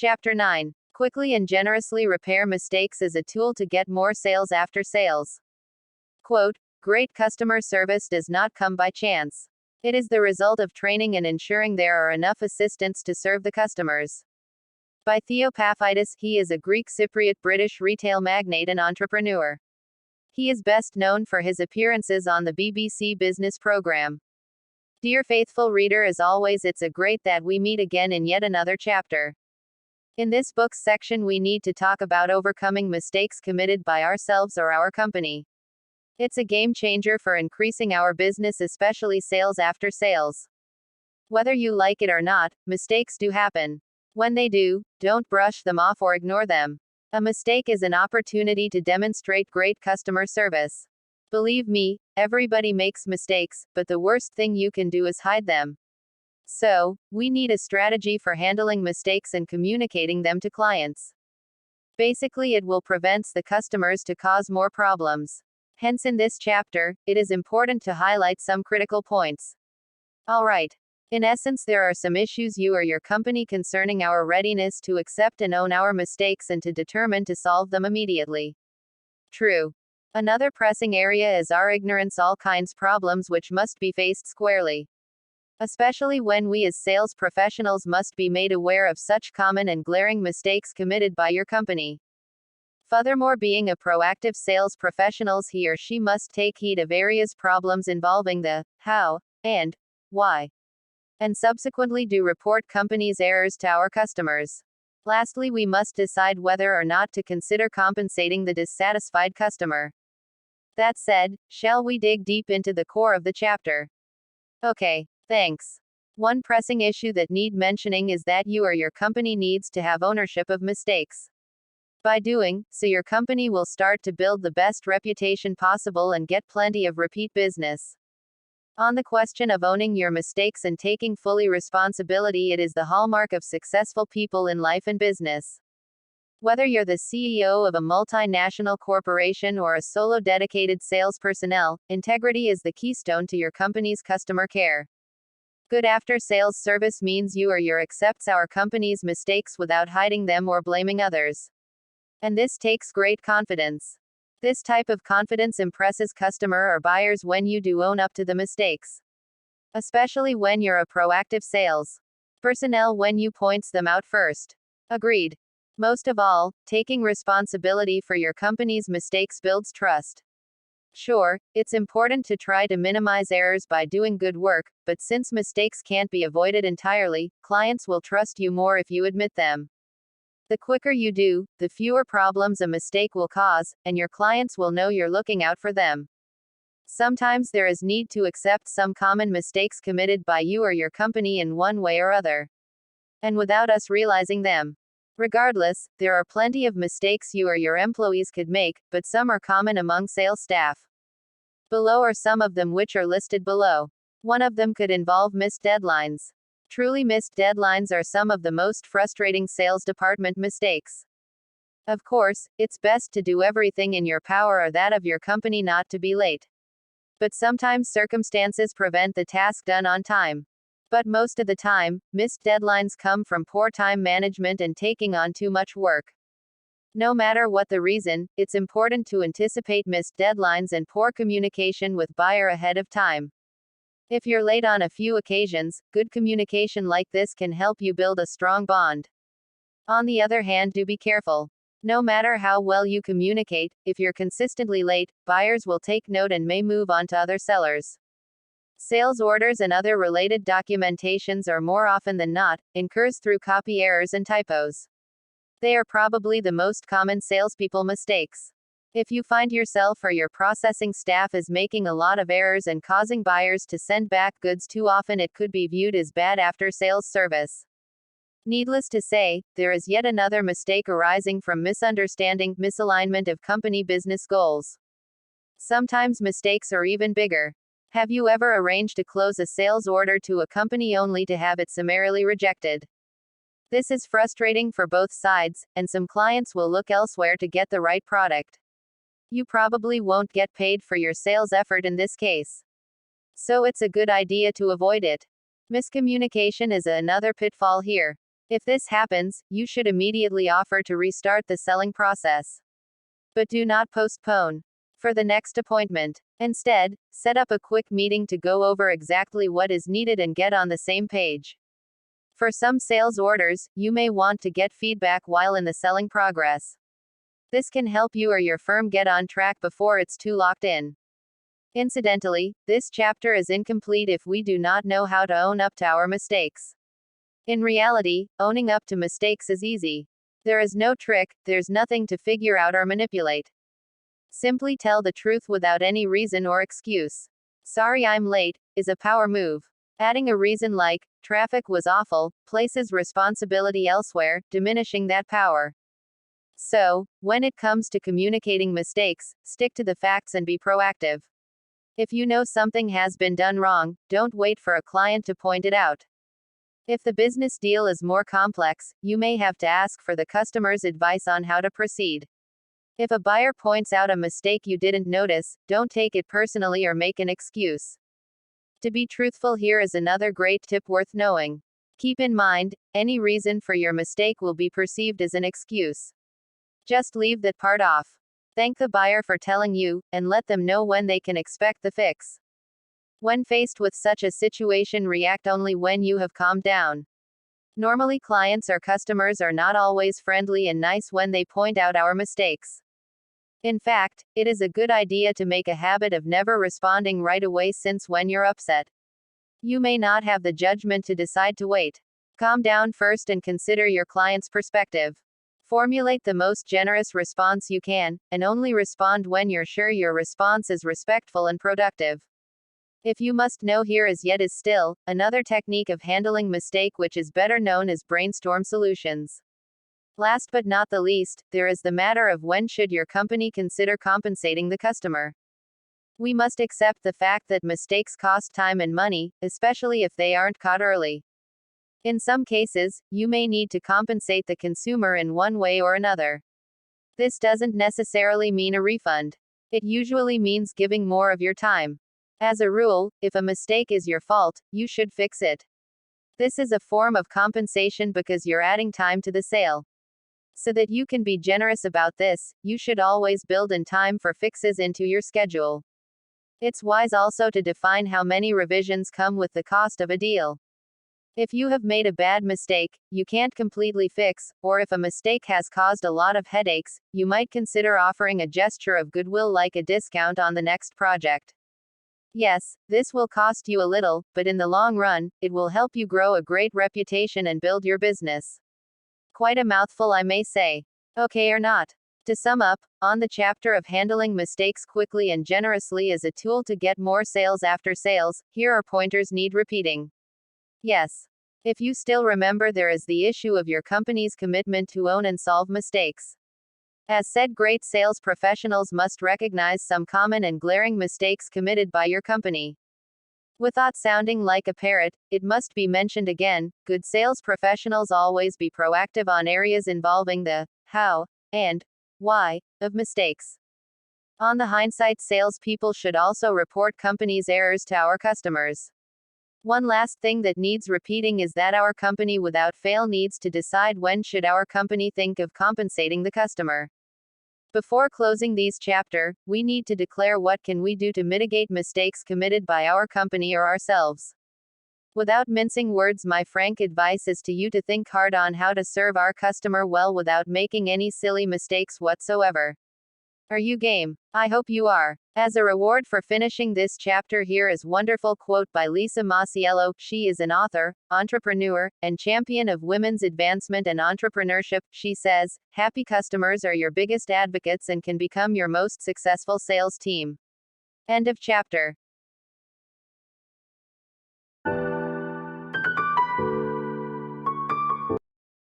Chapter 9. Quickly and generously repair mistakes as a tool to get more sales after sales. Quote, great customer service does not come by chance. It is the result of training and ensuring there are enough assistants to serve the customers. By Theo Paphitis, he is a Greek Cypriot British retail magnate and entrepreneur. He is best known for his appearances on the BBC Business Programme. Dear faithful reader, as always, it's a great that we meet again in yet another chapter. In this book's section, we need to talk about overcoming mistakes committed by ourselves or our company. It's a game changer for increasing our business, especially sales after sales. Whether you like it or not, mistakes do happen. When they do, don't brush them off or ignore them. A mistake is an opportunity to demonstrate great customer service. Believe me, everybody makes mistakes, but the worst thing you can do is hide them. So, we need a strategy for handling mistakes and communicating them to clients. Basically, it will prevent the customers to cause more problems. Hence, in this chapter, it is important to highlight some critical points. Alright. In essence, there are some issues you or your company concerning our readiness to accept and own our mistakes and to determine to solve them immediately. True. Another pressing area is our ignorance, all kinds problems which must be faced squarely. Especially when we as sales professionals must be made aware of such common and glaring mistakes committed by your company. Furthermore, being a proactive sales professional, he or she must take heed of various problems involving the how and why, and subsequently do report company's errors to our customers. Lastly, we must decide whether or not to consider compensating the dissatisfied customer. That said, shall we dig deep into the core of the chapter? Okay. Thanks. One pressing issue that need mentioning is that you or your company needs to have ownership of mistakes. By doing so, your company will start to build the best reputation possible and get plenty of repeat business. On the question of owning your mistakes and taking fully responsibility, it is the hallmark of successful people in life and business. Whether you're the CEO of a multinational corporation or a solo dedicated sales personnel, integrity is the keystone to your company's customer care. Good after-sales service means you or your accepts our company's mistakes without hiding them or blaming others. And this takes great confidence. This type of confidence impresses customer or buyers when you do own up to the mistakes. Especially when you're a proactive sales personnel when you points them out first. Agreed. Most of all, taking responsibility for your company's mistakes builds trust. Sure, it's important to try to minimize errors by doing good work, but since mistakes can't be avoided entirely, clients will trust you more if you admit them. The quicker you do, the fewer problems a mistake will cause, and your clients will know you're looking out for them. Sometimes there is need to accept some common mistakes committed by you or your company in one way or other, and without us realizing them. Regardless, there are plenty of mistakes you or your employees could make, but some are common among sales staff. Below are some of them which are listed below. One of them could involve missed deadlines. Truly, missed deadlines are some of the most frustrating sales department mistakes. Of course, it's best to do everything in your power or that of your company not to be late. But sometimes circumstances prevent the task done on time. But most of the time, missed deadlines come from poor time management and taking on too much work. No matter what the reason, it's important to anticipate missed deadlines and poor communication with buyer ahead of time. If you're late on a few occasions, good communication like this can help you build a strong bond. On the other hand, do be careful. No matter how well you communicate, if you're consistently late, buyers will take note and may move on to other sellers. Sales orders and other related documentations are more often than not incurs through copy errors and typos. They are probably the most common salespeople mistakes. If you find yourself or your processing staff is making a lot of errors and causing buyers to send back goods too often, it could be viewed as bad after-sales service. Needless to say, there is yet another mistake arising from misunderstanding, misalignment of company business goals. Sometimes mistakes are even bigger. Have you ever arranged to close a sales order to a company only to have it summarily rejected? This is frustrating for both sides, and some clients will look elsewhere to get the right product. You probably won't get paid for your sales effort in this case. So it's a good idea to avoid it. Miscommunication is another pitfall here. If this happens, you should immediately offer to restart the selling process. But do not postpone for the next appointment. Instead, set up a quick meeting to go over exactly what is needed and get on the same page. For some sales orders, you may want to get feedback while in the selling progress. This can help you or your firm get on track before it's too locked in. Incidentally, this chapter is incomplete if we do not know how to own up to our mistakes. In reality, owning up to mistakes is easy. There is no trick, there's nothing to figure out or manipulate. Simply tell the truth without any reason or excuse. Sorry I'm late is a power move. Adding a reason like, traffic was awful, places responsibility elsewhere, diminishing that power. So, when it comes to communicating mistakes, stick to the facts and be proactive. If you know something has been done wrong, don't wait for a client to point it out. If the business deal is more complex, you may have to ask for the customer's advice on how to proceed. If a buyer points out a mistake you didn't notice, don't take it personally or make an excuse. To be truthful, here is another great tip worth knowing. Keep in mind, any reason for your mistake will be perceived as an excuse. Just leave that part off. Thank the buyer for telling you, and let them know when they can expect the fix. When faced with such a situation, react only when you have calmed down. Normally, clients or customers are not always friendly and nice when they point out our mistakes. In fact, it is a good idea to make a habit of never responding right away, since when you're upset, you may not have the judgment to decide to wait. Calm down first and consider your client's perspective. Formulate the most generous response you can, and only respond when you're sure your response is respectful and productive. If you must know, here is yet is still another technique of handling mistake, which is better known as brainstorm solutions. Last but not the least, there is the matter of when should your company consider compensating the customer. We must accept the fact that mistakes cost time and money, especially if they aren't caught early. In some cases, you may need to compensate the consumer in one way or another. This doesn't necessarily mean a refund. It usually means giving more of your time. As a rule, if a mistake is your fault, you should fix it. This is a form of compensation because you're adding time to the sale. So that you can be generous about this, you should always build in time for fixes into your schedule. It's wise also to define how many revisions come with the cost of a deal. If you have made a bad mistake, you can't completely fix, or if a mistake has caused a lot of headaches, you might consider offering a gesture of goodwill like a discount on the next project. Yes, this will cost you a little, but in the long run, it will help you grow a great reputation and build your business. Quite a mouthful, I may say. Okay or not? To sum up, on the chapter of handling mistakes quickly and generously as a tool to get more sales after sales, here are pointers need repeating. Yes. If you still remember, there is the issue of your company's commitment to own and solve mistakes. As said, great sales professionals must recognize some common and glaring mistakes committed by your company. Without sounding like a parrot, it must be mentioned again, good sales professionals always be proactive on areas involving the how and why of mistakes. On the hindsight, salespeople should also report company's errors to our customers. One last thing that needs repeating is that our company without fail needs to decide when should our company think of compensating the customer. Before closing these chapter, we need to declare what can we do to mitigate mistakes committed by our company or ourselves. Without mincing words, my frank advice is to you to think hard on how to serve our customer well without making any silly mistakes whatsoever. Are you game? I hope you are. As a reward for finishing this chapter, here is wonderful quote by Lisa Masiello. She is an author, entrepreneur, and champion of women's advancement and entrepreneurship. She says, "Happy customers are your biggest advocates and can become your most successful sales team." End of chapter.